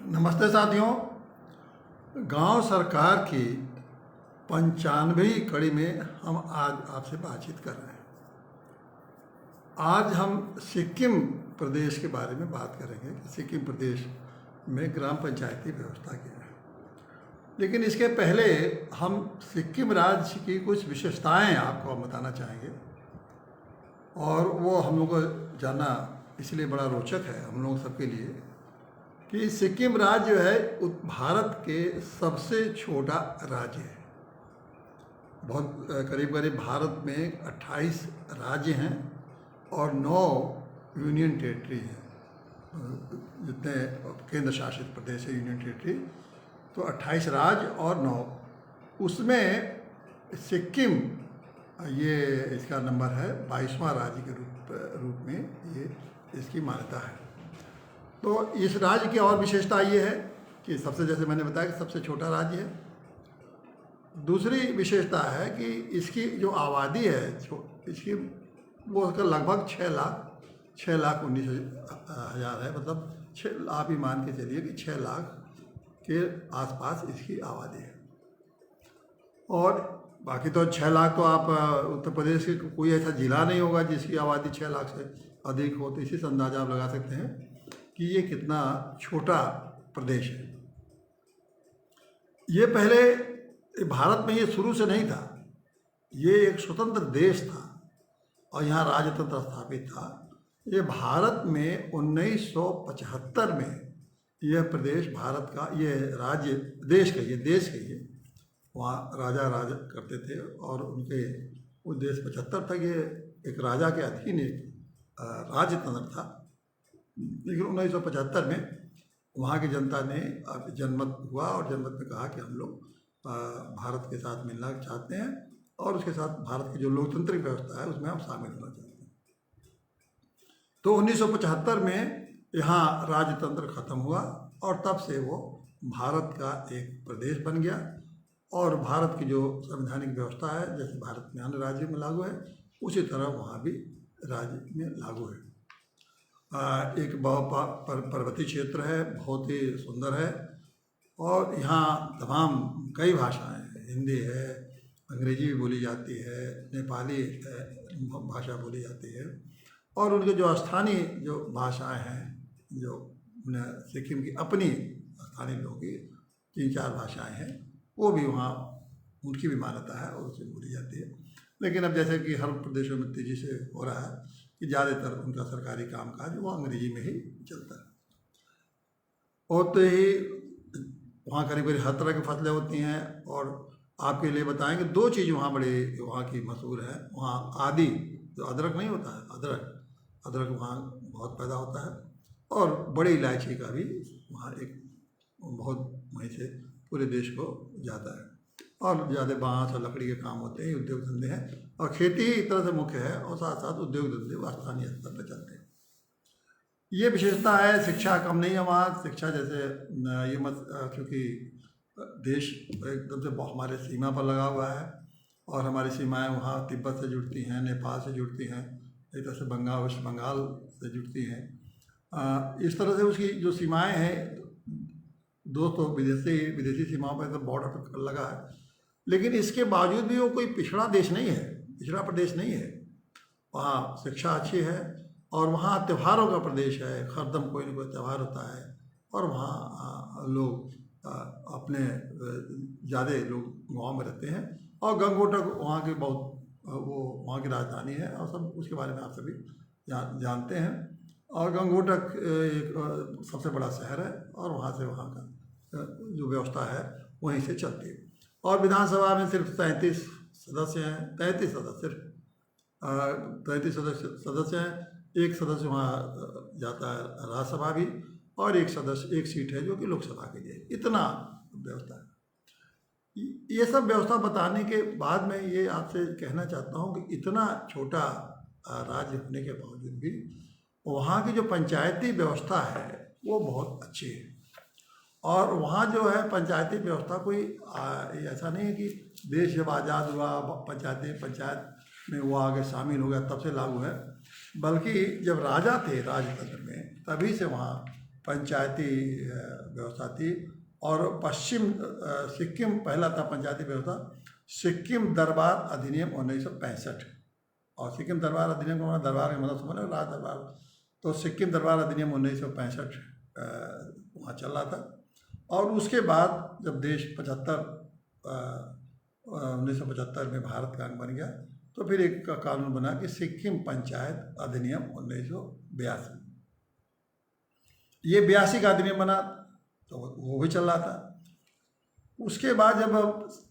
नमस्ते साथियों। गांव सरकार की 95वीं कड़ी में हम आज आपसे बातचीत कर रहे हैं। आज हम सिक्किम प्रदेश के बारे में बात करेंगे कि सिक्किम प्रदेश में ग्राम पंचायती व्यवस्था क्या है। लेकिन इसके पहले हम सिक्किम राज्य की कुछ विशेषताएं आपको बताना चाहेंगे, और वो हम लोग को जानना इसलिए बड़ा रोचक है हम लोग सबके लिए कि सिक्किम राज्य जो है भारत के सबसे छोटा राज्य है। बहुत करीब करीब भारत में 28 राज्य हैं और 9 यूनियन टेरिटरी हैं। जितने केंद्र शासित प्रदेश है यूनियन टेरिटरी, तो 28 राज्य और 9, उसमें सिक्किम ये इसका नंबर है 22वां राज्य के रूप में ये इसकी मान्यता है। तो इस राज्य की और विशेषता ये है कि सबसे, जैसे मैंने बताया, कि सबसे छोटा राज्य है। दूसरी विशेषता है कि इसकी जो आबादी है इसकी वो उसका लगभग 6,19,000 है। मतलब आप ही मान के चलिए कि 6 लाख के आसपास इसकी आबादी है। और बाकी तो 6 लाख तो आप उत्तर प्रदेश के कोई ऐसा जिला नहीं होगा जिसकी आबादी 6 लाख से अधिक हो। तो इसी से अंदाजा आप लगा सकते हैं कि ये कितना छोटा प्रदेश है। ये पहले भारत में ये शुरू से नहीं था, ये एक स्वतंत्र देश था और यहाँ राजतंत्र स्थापित था। ये भारत में 1975 में यह प्रदेश भारत का, ये राज्य देश कहिए, वहाँ राजा राज करते थे और उनके उद्देश्य 75 तक ये एक राजा के अधीन एक राजतंत्र था। लेकिन 1975 में वहाँ की जनता ने जनमत हुआ और जनमत में कहा कि हम लोग भारत के साथ मिलना चाहते हैं और उसके साथ भारत की जो लोकतांत्रिक व्यवस्था है उसमें हम शामिल होना चाहते हैं। तो 1975 में यहाँ राजतंत्र खत्म हुआ और तब से वो भारत का एक प्रदेश बन गया। और भारत की जो संवैधानिक व्यवस्था है, जैसे भारत में अन्य राज्यों में लागू है, उसी तरह वहाँ भी राज्य में लागू है। एक पर्वतीय क्षेत्र है, बहुत ही सुंदर है और यहाँ तमाम कई भाषाएं हैं। हिंदी है, अंग्रेजी भी बोली जाती है, नेपाली भाषा बोली जाती है, और उनके जो स्थानीय जो भाषाएं हैं, जो सिक्किम की अपनी स्थानीय लोगों की 3-4 भाषाएं हैं, वो भी वहाँ उनकी भी मान्यता है और उसे बोली जाती है। लेकिन अब जैसे कि हर प्रदेशों में तेज़ी से हो रहा है कि ज़्यादातर उनका सरकारी कामकाज वो अंग्रेजी में ही चलता है। और तो ही वहाँ करीब करीब हर तरह की फसलें होती हैं। और आपके लिए बताएंगे 2 चीज़ वहाँ बड़ी वहाँ की मशहूर है। वहाँ आदि जो अदरक नहीं होता है, अदरक वहाँ बहुत पैदा होता है, और बड़ी इलायची का भी वहाँ एक बहुत वहीं से पूरे देश को जाता है। और ज़्यादा बाँस और लकड़ी के काम होते हैं, उद्योग धंधे हैं, और खेती ही एक तरह से मुख्य है, और साथ साथ उद्योग धंधे स्थानीय स्तर पर चलते हैं। ये विशेषता है। शिक्षा कम नहीं है वहाँ। शिक्षा जैसे ये मत, क्योंकि देश एकदम से हमारे सीमा पर लगा हुआ है और हमारी सीमाएं वहाँ तिब्बत से जुड़ती हैं, नेपाल से जुड़ती हैं, एक तरह से वेस्ट बंगाल से जुड़ती हैं। इस तरह से उसकी जो सीमाएँ हैं, दोस्तों विदेशी सीमाओं पर एकदम बॉर्डर पर लगा है। लेकिन इसके बावजूद भी वो कोई पिछड़ा देश नहीं है, पिछड़ा प्रदेश नहीं है। वहाँ शिक्षा अच्छी है और वहाँ त्योहारों का प्रदेश है। हरदम कोई ना कोई त्यौहार होता है और वहाँ लोग अपने ज़्यादा लोग गाँव में रहते हैं। और गंगोटक वहाँ की वो वहाँ की राजधानी है और सब उसके बारे में आप सभी जानते हैं। और गंगोटक एक सबसे बड़ा शहर है और वहाँ से वहाँ का जो व्यवस्था है वहीं से चलती है। और विधानसभा में सिर्फ 33 सदस्य हैं, 33 सदस्य हैं। एक सदस्य वहाँ जाता है राज्यसभा भी, और एक सीट है जो कि लोकसभा के लिए। इतना व्यवस्था है। ये सब व्यवस्था बताने के बाद मैं ये आपसे कहना चाहता हूँ कि इतना छोटा राज्य होने के बावजूद भी वहाँ की जो पंचायती व्यवस्था है वो बहुत अच्छी है। और वहाँ जो है पंचायती व्यवस्था कोई ऐसा नहीं है कि देश जब आज़ाद हुआ पंचायत में वो आगे शामिल हो गया तब से लागू है, बल्कि जब राजा थे राजतंत्र में तभी से वहाँ पंचायती व्यवस्था थी। और पश्चिम सिक्किम पहला था पंचायती व्यवस्था, सिक्किम दरबार अधिनियम 1965। और सिक्किम दरबार अधिनियम का दरबार का मतलब समझ लो राज दरबार। तो सिक्किम दरबार अधिनियम 1965 वहाँ चल रहा था। और उसके बाद जब देश 1975 में भारत का अंग बन गया, तो फिर एक कानून बना कि सिक्किम पंचायत अधिनियम 1982। ये 82 का अधिनियम बना, तो वो भी चल रहा था। उसके बाद जब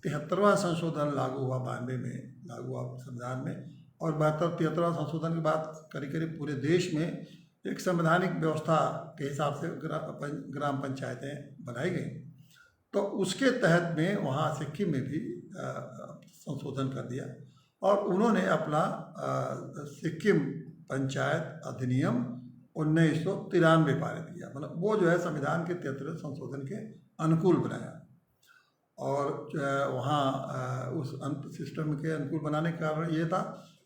73वां संशोधन लागू हुआ, 92 में लागू हुआ संविधान में, और 73वां संशोधन के बाद करीब करीब पूरे देश में एक संवैधानिक व्यवस्था के हिसाब से ग्राम पंचायतें बनाई गई। तो उसके तहत में वहाँ सिक्किम में भी संशोधन कर दिया, और उन्होंने अपना सिक्किम पंचायत अधिनियम 1993 पारित किया। मतलब वो जो है संविधान के 73वें संशोधन के अनुकूल बनाया। और वहाँ उस सिस्टम के अनुकूल बनाने का कारण ये था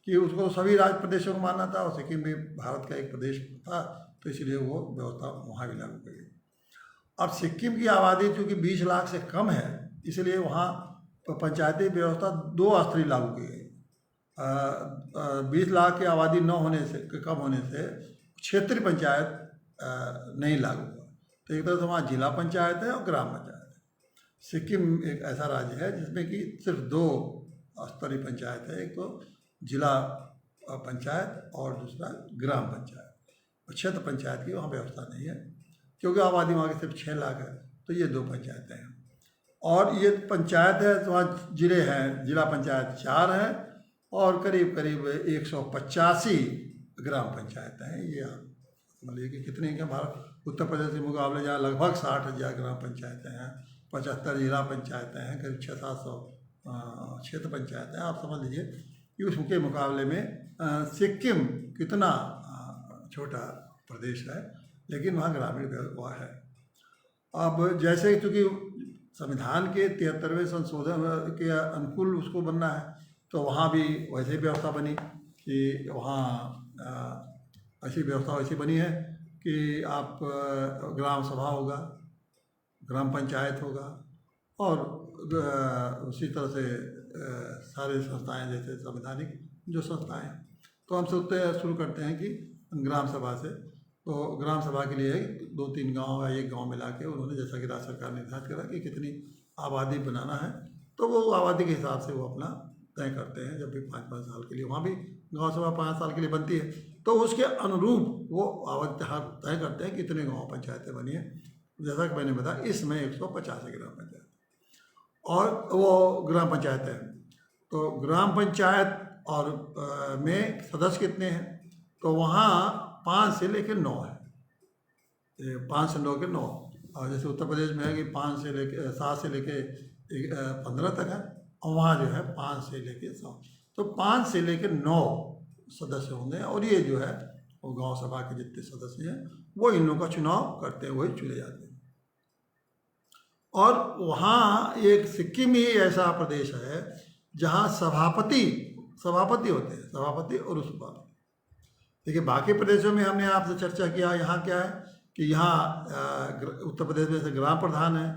कि उसको सभी राज्य प्रदेशों को मानना था, और सिक्किम भी भारत का एक प्रदेश था, तो इसलिए वो व्यवस्था वहाँ भी लागू की गई। अब सिक्किम की आबादी चूँकि 20 लाख से कम है, इसलिए वहाँ पंचायती व्यवस्था 2 स्तरीय लागू की गई। 20 लाख की आबादी न होने से, कम होने से क्षेत्रीय पंचायत नहीं लागू हुआ। तो एक तरह से वहाँ जिला पंचायत है और ग्राम पंचायत है। सिक्किम एक ऐसा राज्य है जिसमें कि सिर्फ 2 स्तरीय पंचायत है, एक तो जिला पंचायत और दूसरा ग्राम पंचायत। और क्षेत्र पंचायत की वहाँ व्यवस्था नहीं है, क्योंकि आबादी वहाँ की सिर्फ 6 लाख है, तो ये 2 पंचायतें हैं। और ये पंचायत है तो वहाँ जिले हैं, जिला पंचायत 4 हैं, और करीब करीब 185 ग्राम पंचायतें हैं। ये आप समझिए कि कितने हैं भारत। उत्तर प्रदेश के मुकाबले जहाँ लगभग 60,000 ग्राम पंचायतें हैं, 75 जिला पंचायतें हैं, करीब 600-700 क्षेत्र पंचायतें हैं। आप समझ लीजिए कि उसके मुकाबले में सिक्किम कितना छोटा प्रदेश है, लेकिन वहाँ ग्रामीण वह है। अब जैसे चूँकि संविधान के 73वें संशोधन के अनुकूल उसको बनना है, तो वहाँ भी वैसे व्यवस्था बनी कि वहाँ ऐसी व्यवस्था वैसी बनी है कि आप ग्राम सभा होगा, ग्राम पंचायत होगा, और उसी तरह से सारे संस्थाएं जैसे संवैधानिक जो संस्थाएं। तो हम शुरू करते हैं कि ग्राम सभा से। तो ग्राम सभा के लिए 2-3 गांव या 1 गांव मिला के उन्होंने, जैसा कि राज्य सरकार ने निर्धारित करा कि कितनी आबादी बनाना है, तो वो आबादी के हिसाब से वो अपना तय करते हैं। जब भी 5-5 साल के लिए, वहाँ भी गांव सभा 5 साल के लिए बनती है, तो उसके अनुरूप वो आबादी तय करते हैं कितने गाँव पंचायतें बनी है। जैसा कि मैंने बताया, इसमें 185 ग्राम पंचायत और वो ग्राम पंचायत है। तो ग्राम पंचायत और में सदस्य कितने हैं, तो वहाँ 5 से लेकर 9 है। 5 से 9 के 9। और जैसे उत्तर प्रदेश में है कि 5 से लेकर 7 से लेकर 15 तक है, और वहाँ जो है 5 से लेकर 100। तो 5 से लेकर 9 सदस्य होंगे, और ये जो है वो गांव सभा के जितने सदस्य हैं वो इन लोगों का चुनाव करते हैं, वही चुने जाते हैं। और वहाँ एक सिक्किम ही ऐसा प्रदेश है जहाँ सभापति होते हैं, सभापति और उपसभापति। देखिए, बाकी प्रदेशों में हमने आपसे चर्चा किया, यहाँ क्या है कि यहाँ उत्तर प्रदेश में से ग्राम प्रधान है,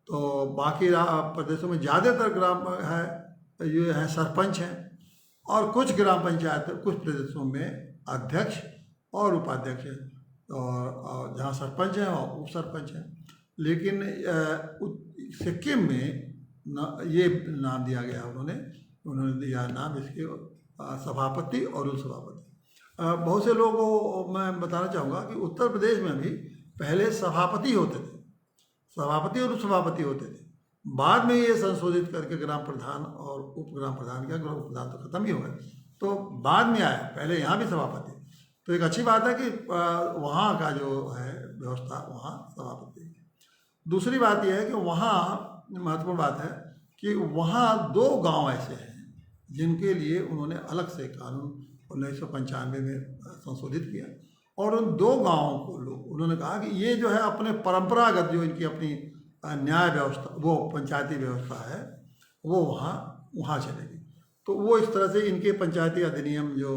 तो बाकी प्रदेशों में ज़्यादातर ग्राम है, ये है सरपंच हैं, और कुछ ग्राम पंचायत, कुछ प्रदेशों में अध्यक्ष और उपाध्यक्ष हैं, और जहाँ सरपंच हैं और उप सरपंच हैं। लेकिन सिक्किम में ये नाम दिया गया, उन्होंने दिया नाम इसके सभापति और उप सभापति। बहुत से लोगों को मैं बताना चाहूँगा कि उत्तर प्रदेश में भी पहले सभापति होते थे, सभापति और उप सभापति होते थे। बाद में ये संशोधित करके ग्राम प्रधान और उप ग्राम प्रधान किया। ग्राम प्रधान तो खत्म ही हो गए, तो बाद में आया, पहले यहाँ भी सभापति। तो एक अच्छी बात है कि वहाँ का जो है व्यवस्था, वहाँ सभापति। दूसरी बात यह है कि वहाँ महत्वपूर्ण बात है कि वहाँ 2 गांव ऐसे हैं जिनके लिए उन्होंने अलग से कानून 1995 में संशोधित किया, और उन 2 गांवों को उन्होंने कहा कि ये जो है अपने परंपरागत जो इनकी अपनी न्याय व्यवस्था, वो पंचायती व्यवस्था है, वो वहाँ चलेगी। तो वो इस तरह से इनके पंचायती अधिनियम जो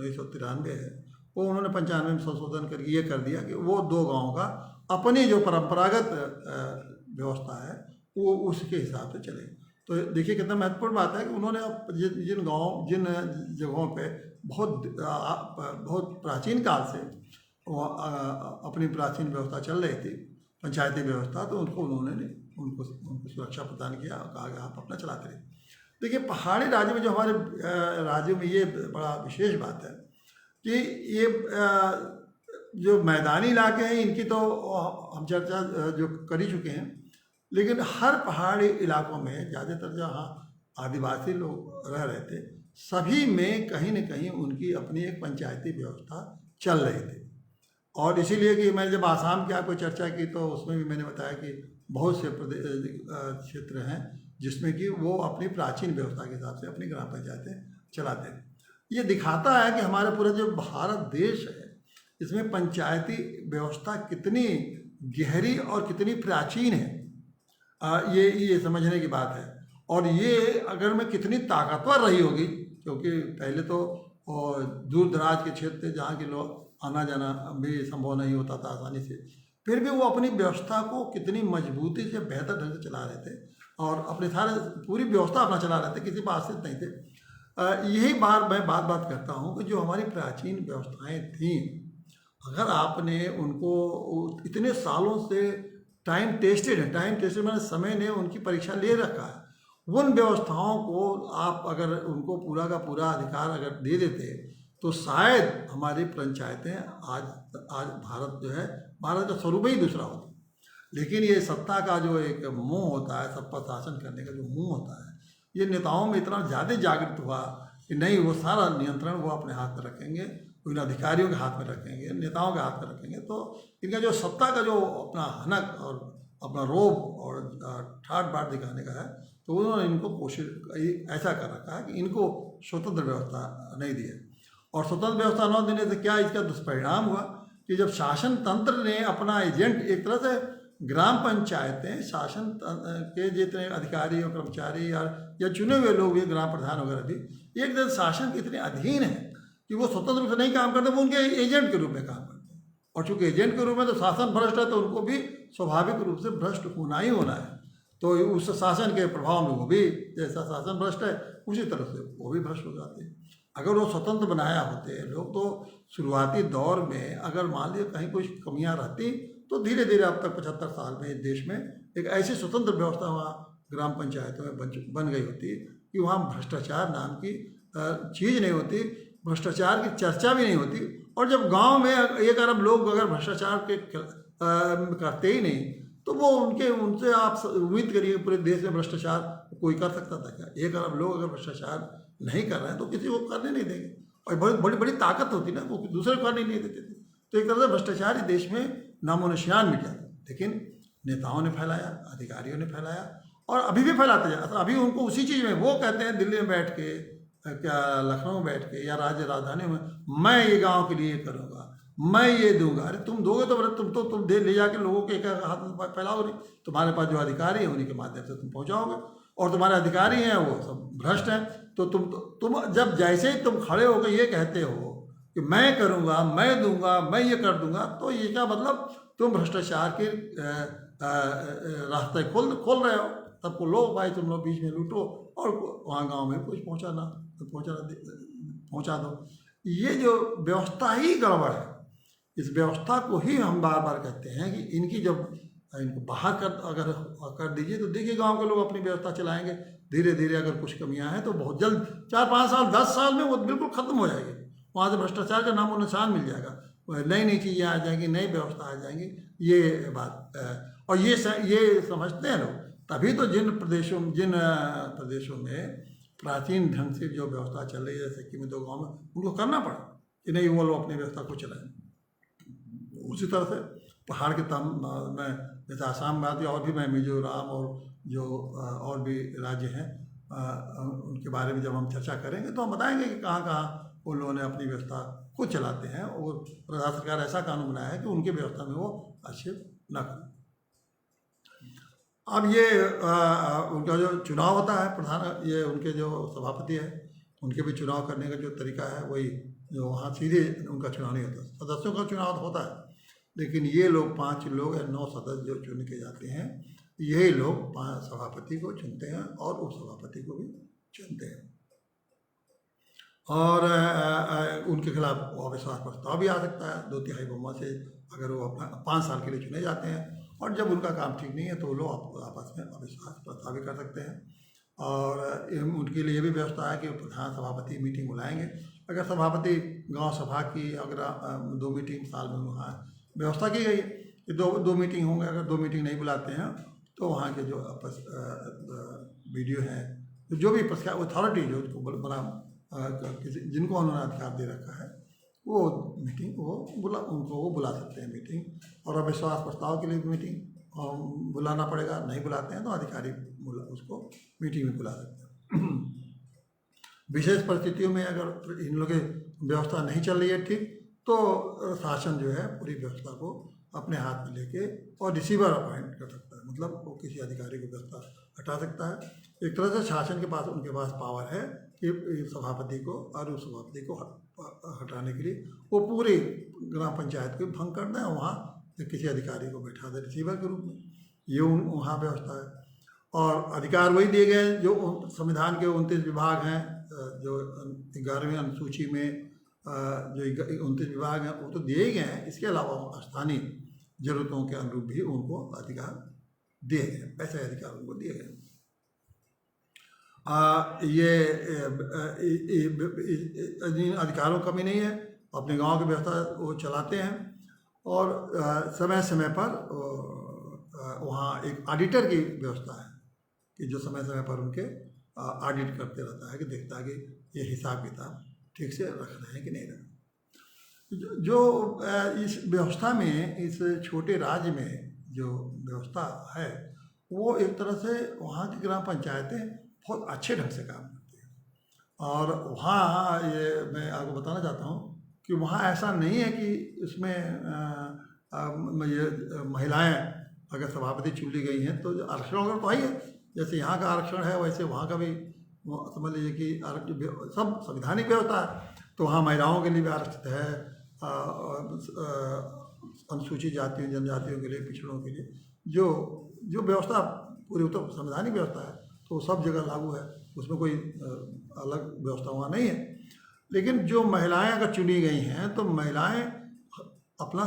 1993 है, वो उन्होंने 95 में संशोधन करके ये कर दिया कि वो 2 गाँव का अपनी जो परंपरागत व्यवस्था है वो उसके हिसाब से चले। तो देखिए कितना महत्वपूर्ण बात है कि उन्होंने अब जिन जगहों पे बहुत प्राचीन काल से वो अपनी प्राचीन व्यवस्था चल रही थी, पंचायती व्यवस्था, तो उनको सुरक्षा प्रदान किया और कहा कि आप अपना चलाते रहिए। देखिए पहाड़ी राज्य में जो हमारे राज्यों में ये बड़ा विशेष बात है कि ये जो मैदानी इलाके हैं इनकी तो हम चर्चा जो कर ही चुके हैं, लेकिन हर पहाड़ी इलाकों में ज़्यादातर जहाँ आदिवासी लोग रह रहे थे सभी में कहीं न कहीं उनकी अपनी एक पंचायती व्यवस्था चल रही थी। और इसीलिए कि मैंने जब आसाम की आपको चर्चा की तो उसमें भी मैंने बताया कि बहुत से क्षेत्र हैं जिसमें कि वो अपनी प्राचीन व्यवस्था के हिसाब से अपनी ग्राम पंचायतें चलाते हैं। ये दिखाता है कि हमारा पूरा जो भारत देश है इसमें पंचायती व्यवस्था कितनी गहरी और कितनी प्राचीन है, ये समझने की बात है। और ये अगर में कितनी ताकतवर रही होगी, क्योंकि पहले तो दूर दराज के क्षेत्र थे जहाँ के लोग आना जाना भी संभव नहीं होता था आसानी से, फिर भी वो अपनी व्यवस्था को कितनी मजबूती से बेहतर ढंग से चला रहे थे और अपने पूरी व्यवस्था अपना चला रहे थे, किसी पर आश्रित नहीं थे। यही मैं बात करता हूँ कि जो हमारी प्राचीन व्यवस्थाएं थीं, अगर आपने उनको इतने सालों से टाइम टेस्टेड मैंने समय ने उनकी परीक्षा ले रखा है, उन व्यवस्थाओं को आप अगर उनको पूरा का पूरा अधिकार अगर दे देते तो शायद हमारी पंचायतें आज भारत जो है, भारत का स्वरूप ही दूसरा होता। लेकिन ये सत्ता का जो एक मुंह होता है, सब पर शासन करने का जो मुंह होता है, ये नेताओं में इतना ज़्यादा जागृत हुआ कि नहीं, वो सारा नियंत्रण वो अपने हाथ में रखेंगे, उन अधिकारियों के हाथ में रखेंगे, नेताओं के हाथ में रखेंगे। तो इनका जो सत्ता का जो अपना हनक और अपना रोब और ठाट बाट दिखाने का है, तो उन्होंने इनको कोशिश ऐसा कर रखा है कि इनको स्वतंत्र व्यवस्था नहीं दी है। और स्वतंत्र व्यवस्था न देने से क्या इसका दुष्परिणाम हुआ कि जब शासन तंत्र ने अपना एजेंट, एक तरह से ग्राम पंचायतें शासन के जितने अधिकारी और कर्मचारी या चुने हुए लोग भी, ग्राम प्रधान वगैरह भी, एक तरह शासन के इतने अधीन है कि वो स्वतंत्र रूप से नहीं काम करते, वो उनके एजेंट के रूप में काम करते हैं। और चूंकि एजेंट के रूप में तो शासन भ्रष्ट है, तो उनको भी स्वाभाविक रूप से भ्रष्ट होना ही होना है। तो उस शासन के प्रभाव में वो भी, जैसा शासन भ्रष्ट है उसी तरह से वो भी भ्रष्ट हो जाते हैं। अगर वो स्वतंत्र बनाया होते लोग, तो शुरुआती दौर में अगर मान लीजिए कहीं कुछ कमियां रहती तो धीरे धीरे अब तक 75 साल में इस देश में एक ऐसी स्वतंत्र व्यवस्था वहाँ ग्राम पंचायतों में बन गई होती कि वहाँ भ्रष्टाचार नाम की चीज़ नहीं होती, भ्रष्टाचार की चर्चा भी नहीं होती। और जब गांव में 1 अरब लोग अगर भ्रष्टाचार के करते ही नहीं, तो वो उनसे आप उम्मीद करिए पूरे देश में भ्रष्टाचार कोई कर सकता था क्या? 1 अरब लोग अगर भ्रष्टाचार नहीं कर रहे हैं तो किसी को करने नहीं देंगे। और बड़ी बड़ी ताकत होती ना, वो दूसरे को करने नहीं देते थे। तो एक तरह से भ्रष्टाचार इस देश में नामो निशान मिट जाता। लेकिन नेताओं ने फैलाया, अधिकारियों ने फैलाया और अभी भी फैलाते जाते। अभी उनको उसी चीज़ में वो कहते हैं, दिल्ली में बैठ के, क्या लखनऊ में बैठ के या राज्य राजधानी में, मैं ये गाँव के लिए करूँगा, मैं ये दूंगा। अरे तुम दोगे तो तुम ले जाके लोगों के एक हाथ में फैलाओ नहीं, तुम्हारे पास जो अधिकारी है उन्हीं के माध्यम से तुम पहुँचाओगे। और तुम्हारे अधिकारी हैं वो सब भ्रष्ट हैं, तो तुम जब जैसे ही तुम खड़े होकर ये कहते हो कि मैं करूँगा, मैं दूंगा, मैं ये कर दूंगा, तो ये क्या मतलब, तुम भ्रष्टाचार के रास्ते खोल रहे हो। सबको लो भाई, तुम लोग बीच में लूटो और वहाँ गांव में कुछ पहुँचा दो। ये जो व्यवस्था ही गड़बड़ है, इस व्यवस्था को ही हम बार बार कहते हैं कि इनको बाहर अगर कर दीजिए तो देखिए गांव के लोग अपनी व्यवस्था चलाएंगे। धीरे धीरे अगर कुछ कमियां हैं तो बहुत जल्द 4-5 साल 10 साल में वो बिल्कुल ख़त्म हो जाएगी। वहाँ से भ्रष्टाचार का नामो निशान मिल जाएगा, नई चीज़ें आ जाएंगी, नई व्यवस्था आ जाएंगी। ये बात और ये समझते हैं लोग, तभी तो जिन प्रदेशों में प्राचीन ढंग से जो व्यवस्था चल रही है, जैसे कि 2 गाँव में, उनको करना पड़ा कि नहीं, वो लोग अपनी व्यवस्था को चलाएं। उसी तरह से पहाड़ के में जैसे आसाम में आती है, और भी मैं मिजोरम और जो और भी राज्य हैं उनके बारे में जब हम चर्चा करेंगे तो हम बताएंगे कि कहाँ कहाँ उन लोगों ने अपनी व्यवस्था खुद चलाते हैं और प्रदेश सरकार ऐसा कानून बनाया है कि उनकी व्यवस्था में वो हस्तक्षेप न करें। अब ये उनका जो चुनाव होता है प्रधान, ये उनके जो सभापति है उनके भी चुनाव करने का जो तरीका है वही जो वहाँ सीधे उनका चुनाव नहीं होता, सदस्यों का चुनाव होता है, लेकिन ये लोग 5 लोग या 9 सदस्य जो चुन के जाते हैं, यही लोग 5 सभापति को चुनते हैं और उपसभापति को भी चुनते हैं। और उनके खिलाफ अविश्वास प्रस्ताव भी आ सकता है 2/3 बहुमत से, अगर वो अपना 5 साल के लिए चुने जाते हैं, और जब उनका काम ठीक नहीं है तो वो लोग आपस में अविश्वास प्रस्ताव भी कर सकते हैं। और उनके लिए भी व्यवस्था है कि प्रधान सभापति मीटिंग बुलाएंगे। अगर सभापति गांव सभा की अगर 2 मीटिंग साल में वहाँ व्यवस्था की गई है कि 2 मीटिंग होंगे, अगर 2 मीटिंग नहीं बुलाते हैं तो वहाँ के जो वीडियो हैं, जो भी अथॉरिटी जो बना किसी जिनको उन्होंने अधिकार दे रखा है, वो मीटिंग वो बुला सकते हैं मीटिंग। और अविश्वास प्रस्ताव के लिए मीटिंग बुलाना पड़ेगा, नहीं बुलाते हैं तो अधिकारी उसको मीटिंग में बुला सकते हैं। विशेष परिस्थितियों में अगर इन लोगों की व्यवस्था नहीं चल रही है ठीक, तो शासन जो है पूरी व्यवस्था को अपने हाथ में लेके और रिसीवर अपॉइंट कर सकता है, मतलब वो किसी अधिकारी को व्यवस्था हटा सकता है। एक तरह से शासन के पास उनके पास पावर है कि सभापति को और उप सभापति को हटाने के लिए वो पूरी ग्राम पंचायत को भंग कर दें, वहाँ किसी अधिकारी को बैठा दें रिसीवर के रूप में, ये वहाँ व्यवस्था है। और अधिकार वही दिए गए जो संविधान के 29 विभाग हैं, जो 11वीं अनुसूची में जो 29 विभाग हैं वो तो दिए ही गए हैं, इसके अलावा स्थानीय जरूरतों के अनुरूप भी उनको अधिकार दिए गए, ऐसे अधिकार उनको दिए गए। ये अधिकारों की कमी नहीं है, अपने गांव की व्यवस्था वो चलाते हैं। और समय समय पर वहाँ एक ऑडिटर की व्यवस्था है कि जो समय समय पर उनके ऑडिट करते रहता है, कि देखता है कि ये हिसाब किताब ठीक से रख रहे हैं कि नहीं रख रहे। जो इस व्यवस्था में, इस छोटे राज्य में जो व्यवस्था है, वो एक तरह से वहाँ की ग्राम पंचायतें बहुत अच्छे ढंग से काम करती हैं। और वहाँ ये मैं आपको बताना चाहता हूँ कि वहाँ ऐसा नहीं है कि इसमें महिलाएं अगर सभापति चुन ली गई हैं तो आरक्षण वगैरह तो ही है, जैसे यहाँ का आरक्षण है वैसे वहाँ का भी समझ लीजिए कि आरक्षण सब संवैधानिक व्यवस्था है। तो वहाँ महिलाओं के लिए भी आरक्षित है, अनुसूचित जातियों जनजातियों के लिए, पिछड़ों के लिए जो व्यवस्था पूरी उत्तर संवैधानिक व्यवस्था है, तो सब जगह लागू है, उसमें कोई अलग व्यवस्था वहाँ नहीं है। लेकिन जो महिलाएं अगर चुनी गई हैं तो महिलाएं अपना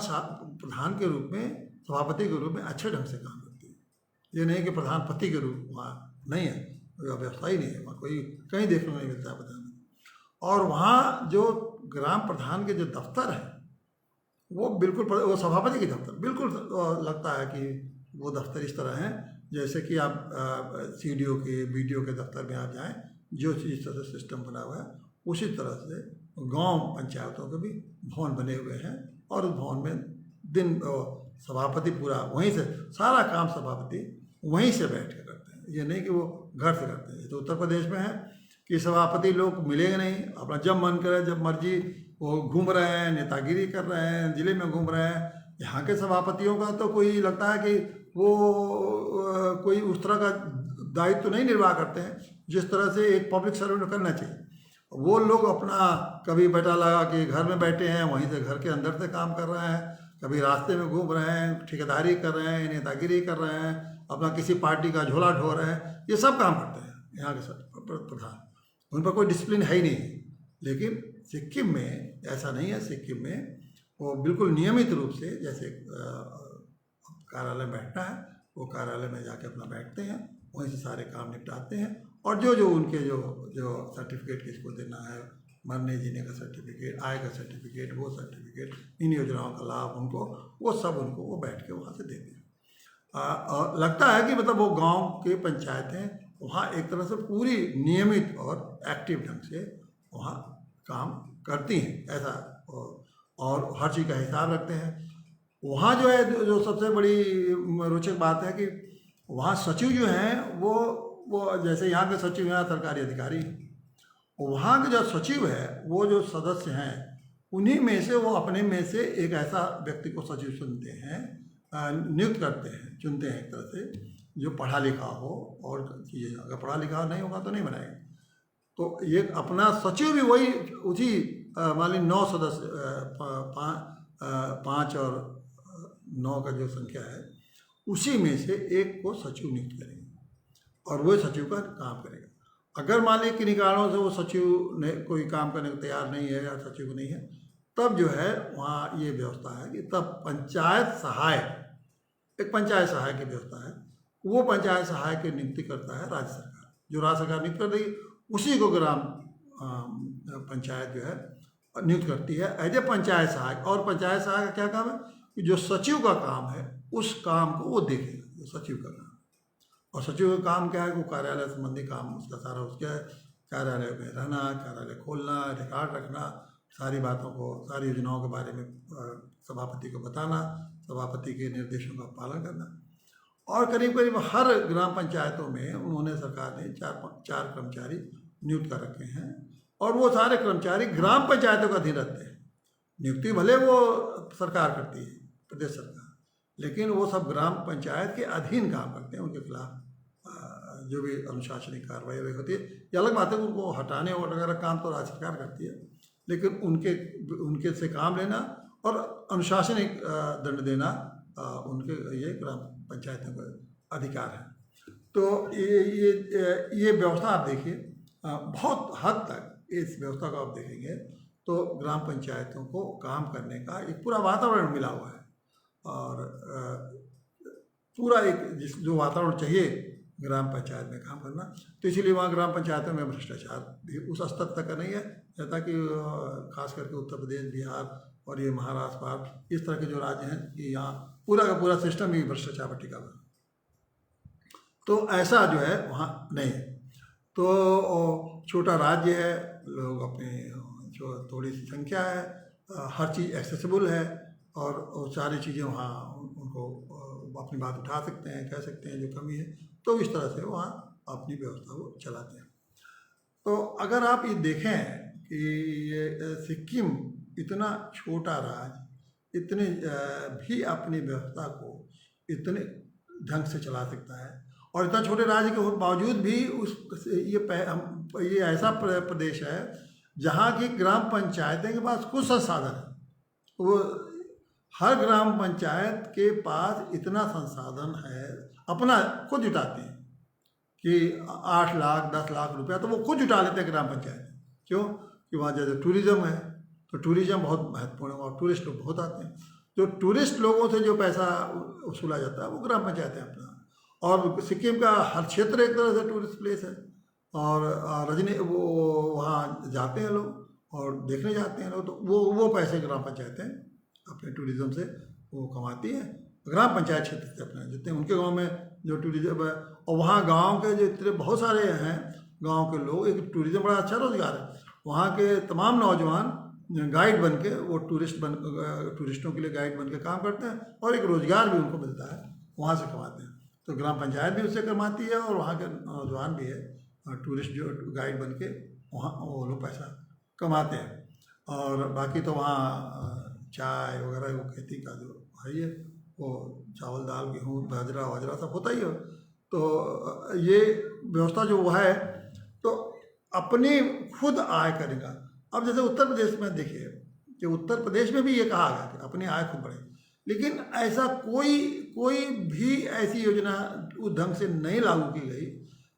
प्रधान के रूप में, सभापति के रूप में अच्छे ढंग से काम करती है। ये नहीं कि प्रधानपति के रूप वहाँ नहीं है, व्यवस्था ही नहीं है, वहाँ कोई कहीं देखने को नहीं मिलता है प्रधान। और वहाँ जो ग्राम प्रधान के जो दफ्तर है वो बिल्कुल, वो सभापति के दफ्तर बिल्कुल लगता है कि वो दफ्तर इस तरह हैं जैसे कि आप CDO के, BDO के दफ्तर में आप जाएँ, जो इस तरह सिस्टम बना हुआ है उसी तरह से गांव पंचायतों के भी भवन बने हुए हैं। और उस भवन में दिन सभापति पूरा वहीं से सारा काम सभापति वहीं से बैठ के करते हैं, ये नहीं कि वो घर से करते हैं। तो उत्तर प्रदेश में है कि सभापति लोग मिलेंगे नहीं, अपना जब मन करे जब मर्जी वो घूम रहे हैं, नेतागिरी कर रहे हैं, जिले में घूम रहे हैं। यहाँ के सभापतियों का तो कोई लगता है कि वो कोई उस तरह का दायित्व तो नहीं निर्वाह करते हैं जिस तरह से एक पब्लिक सर्वेंट करना चाहिए। वो लोग अपना कभी बैठा लगा कि घर में बैठे हैं, वहीं से घर के अंदर से काम कर रहे हैं, कभी रास्ते में घूम रहे हैं, ठेकेदारी कर रहे हैं, नेतागिरी कर रहे हैं, अपना किसी पार्टी का झोला ढो रहे हैं, ये सब काम करते हैं यहाँ के प्रधान। उन पर कोई डिसिप्लिन है ही नहीं। लेकिन सिक्किम में ऐसा नहीं है, सिक्किम में वो बिल्कुल नियमित रूप से जैसे कार्यालय बैठना है वो कार्यालय में जाके अपना बैठते हैं, वहीं से सारे काम निपटाते हैं। और जो उनके जो सर्टिफिकेट किसको देना है, मरने जीने का सर्टिफिकेट, आय का सर्टिफिकेट, वो सर्टिफिकेट, इन योजनाओं का लाभ उनको, वो सब उनको वो बैठ के वहाँ से देते हैं। लगता है कि मतलब वो गांव के पंचायतें वहाँ एक तरह से पूरी नियमित और एक्टिव ढंग से वहाँ काम करती हैं ऐसा, और हर चीज़ का हिसाब रखते हैं। वहाँ जो है जो सबसे बड़ी रोचक बात है कि वहाँ सचिव जो हैं वो जैसे यहाँ के सचिव हैं सरकारी अधिकारी, वहाँ के जो सचिव है वो जो सदस्य हैं उन्हीं में से वो अपने में से एक ऐसा व्यक्ति को सचिव चुनते हैं, नियुक्त करते हैं, चुनते हैं एक तरह से जो पढ़ा लिखा हो। और चीज़ें अगर पढ़ा लिखा नहीं होगा तो नहीं बनाएगा। तो ये अपना सचिव भी वही उसी मान ली 9 सदस्य, 5 और 9 का जो संख्या है, उसी में से एक को सचिव नियुक्त करेंगे और वो सचिव का काम करेगा। अगर मान ली किन्हीं कारणों से वो सचिव ने कोई काम करने को तैयार नहीं है या सचिव नहीं है, तब जो है वहाँ ये व्यवस्था है कि तब पंचायत सहायक, एक पंचायत सहायक की व्यवस्था है, वो पंचायत सहायक की नियुक्ति करता है राज्य सरकार। जो राज्य सरकार नियुक्त कर देगी उसी को ग्राम पंचायत जो है नियुक्त करती है एज ए पंचायत सहायक। और पंचायत सहायक का क्या काम है कि जो सचिव का काम है उस काम को वो देखेगा, जो सचिव का काम। और सचिव का काम क्या है, वो कार्यालय संबंधी काम उसका सारा उसका है, कार्यालय में रहना, कार्यालय खोलना, रिकॉर्ड रखना, सारी बातों को, सारी योजनाओं के बारे में सभापति को बताना, सभापति के निर्देशों का पालन करना। और करीब करीब हर ग्राम पंचायतों में उन्होंने, सरकार ने चार कर्मचारी नियुक्त कर रखे हैं और वो सारे कर्मचारी ग्राम पंचायतों का अधीन रहते हैं। नियुक्ति भले वो सरकार करती है, प्रदेश सरकार, लेकिन वो सब ग्राम पंचायत के अधीन काम करते हैं। उनके खिलाफ जो भी अनुशासनिक कार्रवाई होती है, ये अलग बात है, उनको हटाने वगैरह काम तो राज्य सरकार करती है, लेकिन उनके से काम लेना और अनुशासनिक दंड देना उनके ये ग्राम पंचायतों का अधिकार है। तो ये व्यवस्था आप देखिए, बहुत हद तक इस व्यवस्था को आप देखेंगे तो ग्राम पंचायतों को काम करने का एक पूरा वातावरण मिला हुआ है और पूरा एक जो वातावरण चाहिए ग्राम पंचायत में काम करना। तो इसीलिए वहाँ ग्राम पंचायतों में भ्रष्टाचार भी उस स्तर तक का नहीं है, जैसा कि खास करके उत्तर प्रदेश, बिहार और ये महाराष्ट्र, इस तरह के जो राज्य हैं कि यहाँ पूरा का पूरा सिस्टम ही भ्रष्टाचार पर टिका हुआ है। तो ऐसा जो है वहाँ नहीं है। तो छोटा राज्य है, लोग अपने जो थोड़ी सी संख्या है, हर चीज़ एक्सेसिबल है और सारी चीज़ें वहाँ उनको अपनी बात उठा सकते हैं, कह सकते हैं जो कमी है, तो इस तरह से वहाँ अपनी व्यवस्था को चलाते हैं। तो अगर आप ये देखें कि ये सिक्किम इतना छोटा राज्य इतने भी अपनी व्यवस्था को इतने ढंग से चला सकता है और इतना छोटे राज्य के बावजूद भी ये ऐसा प्रदेश है जहाँ की ग्राम पंचायतें के पास कुछ संसाधन है। वो हर ग्राम पंचायत के पास इतना संसाधन है, अपना खुद जुटाते हैं कि 8 लाख 10 लाख रुपया तो वो खुद जुटा लेते हैं ग्राम पंचायत। क्यों? कि वहाँ जैसे टूरिज़्म है, तो टूरिज़्म बहुत महत्वपूर्ण है और टूरिस्ट लोग बहुत आते हैं। जो टूरिस्ट लोगों से जो पैसा वसूला जाता है वो ग्राम पंचायतें अपना। और सिक्किम का हर क्षेत्र एक तरह से टूरिस्ट प्लेस है और वो वहाँ जाते हैं लोग और देखने जाते हैं लोग, तो वो पैसे ग्राम पंचायतें अपने टूरिज़्म से वो कमाती हैं, ग्राम पंचायत क्षेत्र से अपने जितने उनके गांव में जो टूरिज़्म है। और वहाँ गांव के जो इतने बहुत सारे हैं गांव के लोग, एक टूरिज़्म बड़ा अच्छा रोजगार है। वहाँ के तमाम नौजवान गाइड बन के वो टूरिस्टों के लिए गाइड बन के काम करते हैं और एक रोज़गार भी उनको मिलता है, वहाँ से कमाते हैं। तो ग्राम पंचायत भी उससे कमाती है और वहाँ के नौजवान भी है, टूरिस्ट जो गाइड बन के वहाँ वो लोग पैसा कमाते हैं। और बाकी तो वहाँ चाय वगैरह वो खेती का जो है ये वो चावल दाल गेहूँ बाजरा वाजरा सब होता ही है। तो ये व्यवस्था जो है तो अपनी खुद आय करेगा। अब जैसे उत्तर प्रदेश में देखिए कि उत्तर प्रदेश में भी ये कहा गया कि अपनी आय खुद बढ़े, लेकिन ऐसा कोई भी ऐसी योजना उस ढंग से नहीं लागू की गई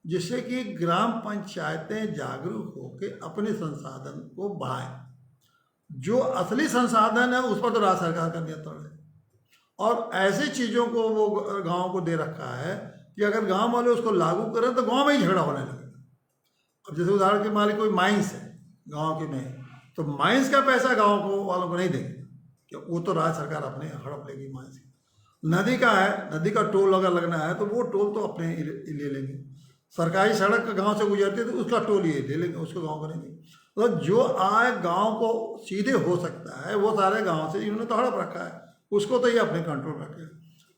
जिससे कि ग्राम पंचायतें जागरूक होकर अपने संसाधन को बढ़ाएं। जो असली संसाधन है उस पर तो राज्य सरकार का नियंत्रण है और ऐसी चीज़ों को वो गाँव को दे रखा है कि अगर गांव वाले उसको लागू करें तो गांव में ही झगड़ा होने लगेगा। अब जैसे उदाहरण के मालिक कोई माइंस है गांव के में, तो माइंस का पैसा गांव को वालों को नहीं देंगे कि वो तो राज्य सरकार अपने हड़प लेगी माइंस की। नदी का है, नदी का टोल अगर लगना है तो वो टोल तो अपने ले लेंगे। सरकारी सड़क गांव से गुजरती है तो उसका टोल ये ले लेंगे, उसको गाँव को नहीं देंगे। तो जो आय गाँव को सीधे हो सकता है वो सारे गाँव से इन्होंने तो हड़प रखा है, उसको तो ये अपने कंट्रोल रखे।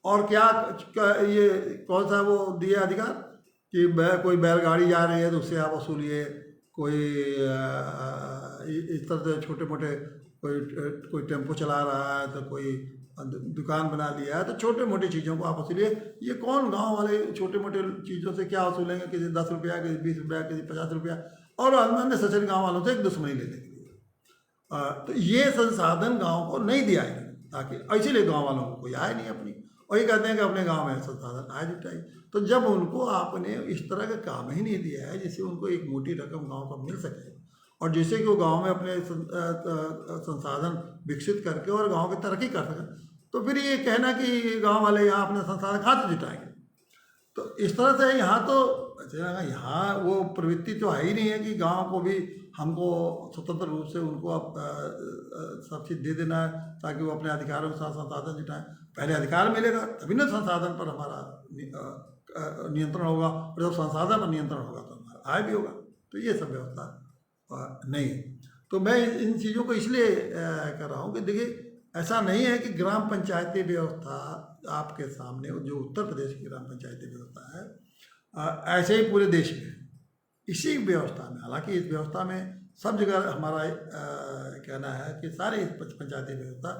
और क्या ये कौन सा वो दिया अधिकार कि कोई बैलगाड़ी जा रही है तो उससे आप वसूलिए, कोई इस तरह से छोटे मोटे कोई टेम्पो चला रहा है तो कोई दुकान बना लिया है तो छोटे मोटी चीज़ों को आप वसूलिए। ये कौन गांव वाले छोटे मोटे चीज़ों से क्या वसूलेंगे? किसी 10 रुपया, किसी 20 रुपया, किसी 50 रुपया, और अन्य सचल गाँव वालों से एक दुश्मनी ले लेंगे। तो ये संसाधन गांव को नहीं दिया है, ताकि इसीलिए गांव वालों को कोई आए नहीं अपनी, और ये कहते हैं कि अपने गांव में संसाधन आए जुटाई। तो जब उनको आपने इस तरह का काम ही नहीं दिया है जिससे उनको एक मोटी रकम गांव को मिल सके, और जिससे कि वो गांव में अपने संसाधन विकसित करके और गांव की तरक्की कर सकें, तो फिर ये कहना कि गांव वाले यहाँ अपने संसाधन कहाँ से जुटाएंगे। तो इस तरह से यहाँ तो यहाँ वो प्रवृत्ति तो है ही नहीं है कि गांव को भी हमको स्वतंत्र रूप से उनको अब सब चीज़ दे देना है ताकि वो अपने अधिकारों के साथ संसाधन जुटाएं। पहले अधिकार मिलेगा तभी ना संसाधन पर हमारा नियंत्रण होगा, और जब संसाधन पर नियंत्रण होगा तो हमारा आय भी होगा। तो ये सब व्यवस्था नहीं है। तो मैं इन चीज़ों को इसलिए कर रहा हूँ कि देखिए, ऐसा नहीं है कि ग्राम पंचायती व्यवस्था आपके सामने जो उत्तर प्रदेश की ग्राम पंचायती व्यवस्था है ऐसे ही पूरे देश में इसी व्यवस्था में, हालांकि इस व्यवस्था में सब जगह हमारा कहना है कि सारी इस पंचायती व्यवस्था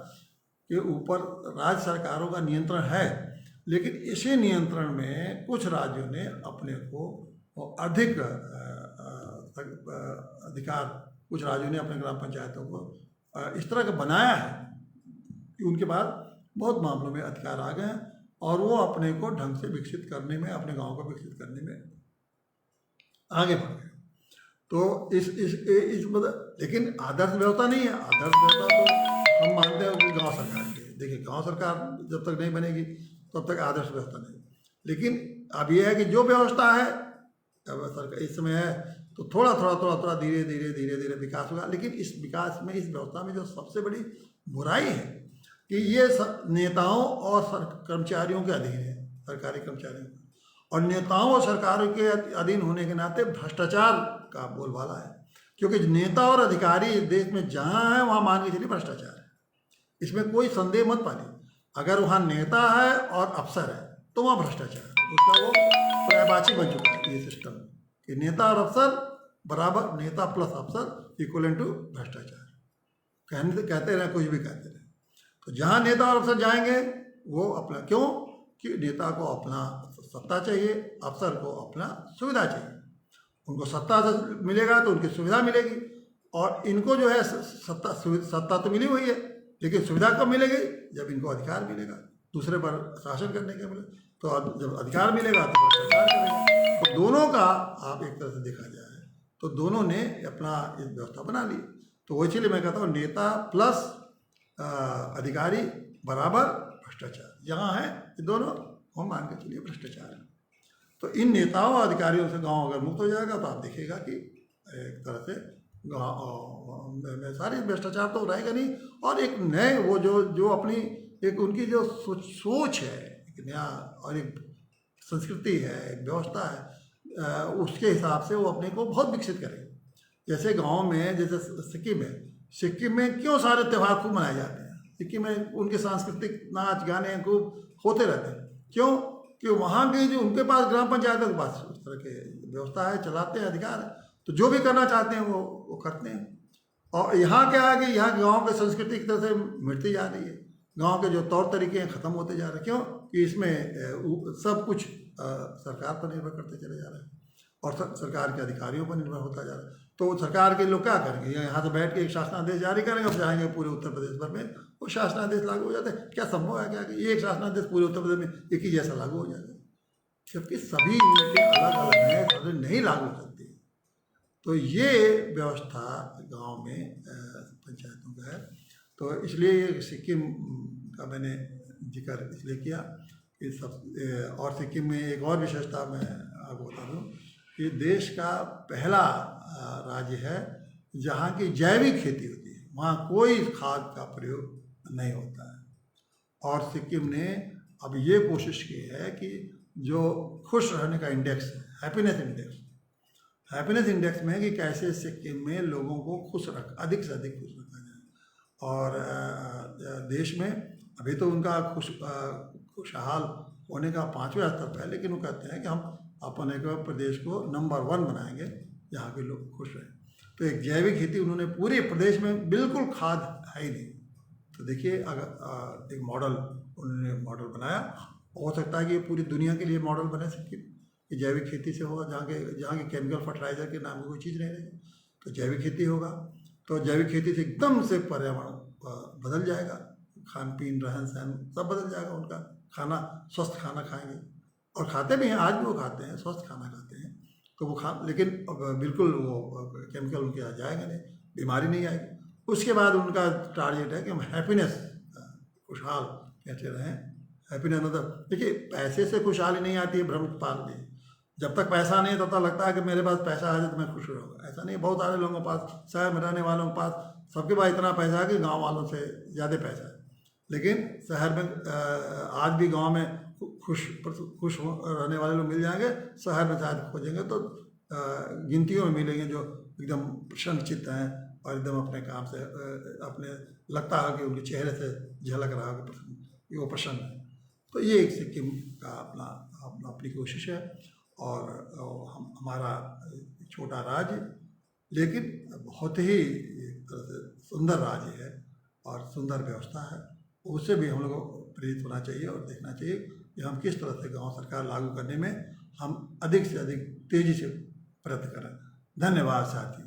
के ऊपर राज्य सरकारों का नियंत्रण है, लेकिन इसी नियंत्रण में कुछ राज्यों ने अपने को अधिक अधिकार, कुछ राज्यों ने अपने ग्राम पंचायतों को इस तरह का बनाया है कि उनके पास बहुत मामलों में अधिकार आ गए हैं और वो अपने को ढंग से विकसित करने में, अपने गांव को विकसित करने में आगे बढ़ गए। तो इस मतलब, लेकिन आदर्श व्यवस्था नहीं है। आदर्श व्यवस्था तो हम मानते हैं कि गांव सरकार की। देखिए, गांव सरकार जब तक नहीं बनेगी तब तक आदर्श व्यवस्था नहीं। लेकिन अब यह है कि जो व्यवस्था है अब सरकार इस समय है तो थोड़ा धीरे धीरे विकास होगा। लेकिन इस विकास में, इस व्यवस्था में जो सबसे बड़ी बुराई है कि ये नेताओं और कर्मचारियों के अधीन है, सरकारी कर्मचारियों, और नेताओं और सरकारों के अधीन होने के नाते भ्रष्टाचार का बोलबाला है। क्योंकि नेता और अधिकारी इस देश में जहाँ है वहाँ मान के चलिए भ्रष्टाचार है, इसमें कोई संदेह मत पालिए। अगर वहाँ नेता है और अफसर है तो वहाँ भ्रष्टाचार है, उसका वो पर्यायवाची बन चुका है ये सिस्टम कि नेता और अफसर बराबर, नेता प्लस अफसर इक्वल टू भ्रष्टाचार। कहते रहे, कुछ भी कहते रहे। तो जहाँ नेता और अफसर जाएंगे वो अपना, क्यों कि नेता को अपना सत्ता चाहिए, अफसर को अपना सुविधा चाहिए। उनको सत्ता मिलेगा तो उनकी सुविधा मिलेगी, और इनको जो है सत्ता तो मिली हुई है, लेकिन सुविधा कब मिलेगी? जब इनको अधिकार मिलेगा दूसरे पर शासन करने का मिलेगा। तो जब अधिकार मिलेगा तो भ्रष्टाचार करेगा। तो दोनों का आप एक तरह से देखा जाए तो दोनों ने अपना एक व्यवस्था बना ली। तो इसीलिए मैं कहता हूँ नेता प्लस अधिकारी बराबर भ्रष्टाचार। यहाँ है ये दोनों, हम मान के चलिए भ्रष्टाचार है। तो इन नेताओं और अधिकारियों से गांव अगर मुक्त हो जाएगा तो आप देखिएगा कि एक तरह से गाँव में सारी भ्रष्टाचार तो रहेगा नहीं, और एक नए वो जो अपनी एक उनकी जो सोच है, एक नया और एक संस्कृति है, एक व्यवस्था है, उसके हिसाब से वो अपने को बहुत विकसित करेंगे। जैसे गाँव में, जैसे सिक्किम में क्यों सारे त्यौहार खूब मनाए जाते हैं? सिक्किम में उनके सांस्कृतिक नाच गाने खूब होते रहते हैं। क्यों? कि वहाँ के जो उनके पास ग्राम पंचायतों के पास उस तरह के व्यवस्था है, चलाते हैं, अधिकार है, तो जो भी करना चाहते हैं वो करते हैं। और यहाँ क्या है कि यहाँ गाँव की संस्कृति एक तरह से मिटती जा रही है, गाँव के जो तौर तरीके हैं ख़त्म होते जा रहे हैं। क्यों? कि इसमें सब कुछ सरकार पर निर्भर करते चले जा रहे हैं और सरकार के अधिकारियों पर निर्भर होता जा रहा है। तो सरकार के लोग क्या करेंगे? यहाँ से बैठ के एक शासनादेश जारी करेंगे, अब जाएंगे पूरे उत्तर प्रदेश भर में वो शासनादेश लागू हो जाते हैं। क्या संभव है क्या कि एक शासनादेश पूरे उत्तर प्रदेश में एक ही जैसा लागू हो जाएगा? जबकि सभी यूनिटें अलग अलग हैं, सभी नहीं लागू हो सकती। तो ये व्यवस्था गांव में पंचायतों का है। तो इसलिए ये सिक्किम का मैंने जिक्र इसलिए किया कि सब, और सिक्किम में एक और विशेषता मैं आपको बता दूँ कि देश का पहला राज्य है जहाँ की जैविक खेती होती है, वहाँ कोई खाद का प्रयोग नहीं होता है। और सिक्किम ने अब ये कोशिश की है कि जो खुश रहने का इंडेक्स है, हैप्पीनेस इंडेक्स में कि कैसे सिक्किम में लोगों को अधिक से अधिक खुश रखा जाए। और देश में अभी तो उनका खुशहाल होने का 5वें स्तर पर है, लेकिन वो कहते हैं कि हम अपने को प्रदेश को नंबर 1 बनाएंगे जहाँ के लोग खुश रहें। तो एक जैविक खेती उन्होंने पूरे प्रदेश में, बिल्कुल खाद है ही नहीं। तो देखिए, अगर एक उन्होंने मॉडल बनाया, हो सकता है कि ये पूरी दुनिया के लिए मॉडल बने सिक्किम कि जैविक खेती से होगा, जहाँ के केमिकल फर्टिलाइज़र के नाम की कोई चीज़ नहीं रहेगी, तो जैविक खेती होगा। तो जैविक खेती से एकदम से पर्यावरण बदल जाएगा, खान पीन रहन सहन सब बदल जाएगा। उनका खाना स्वस्थ खाना खाएंगे, और खाते भी हैं, आज भी वो खाते हैं, स्वस्थ खाना खाते हैं। तो वो लेकिन बिल्कुल वो केमिकल उनके यहाँ जाएगा नहीं, बीमारी नहीं आएगी। उसके बाद उनका टारगेट है कि हम हैप्पीनेस, खुशहाल कैसे रहें। हैप्पीनेस मतलब देखिए, पैसे से खुशहाली नहीं आती है भ्रम पाल में। जब तक पैसा नहीं तब तक लगता है कि मेरे पास पैसा आ जाए तो मैं खुश रहूँगा, ऐसा नहीं। बहुत सारे लोगों के पास, शहर में रहने वालों के पास, सबके पास इतना पैसा है कि गांव वालों से ज़्यादा पैसा है। लेकिन शहर में आज भी गांव में खुश रहने वाले लोग मिल जाएंगे, शहर में शायद खोजेंगे तो गिनतियों में मिलेंगे जो एकदम प्रसन्नचित्त हैं और एकदम अपने काम से अपने लगता है कि उनके चेहरे से झलक रहा है कि वो प्रसन्न है। तो ये एक सिक्किम का अपनी कोशिश है। और हमारा छोटा राज्य, लेकिन बहुत ही एक तरह से सुंदर राज्य है और सुंदर व्यवस्था है। उससे भी हम लोग को प्रेरित होना चाहिए और देखना चाहिए कि हम किस तरह से गांव सरकार लागू करने में हम अधिक से अधिक तेज़ी से प्रयत्न करें। धन्यवाद साथी।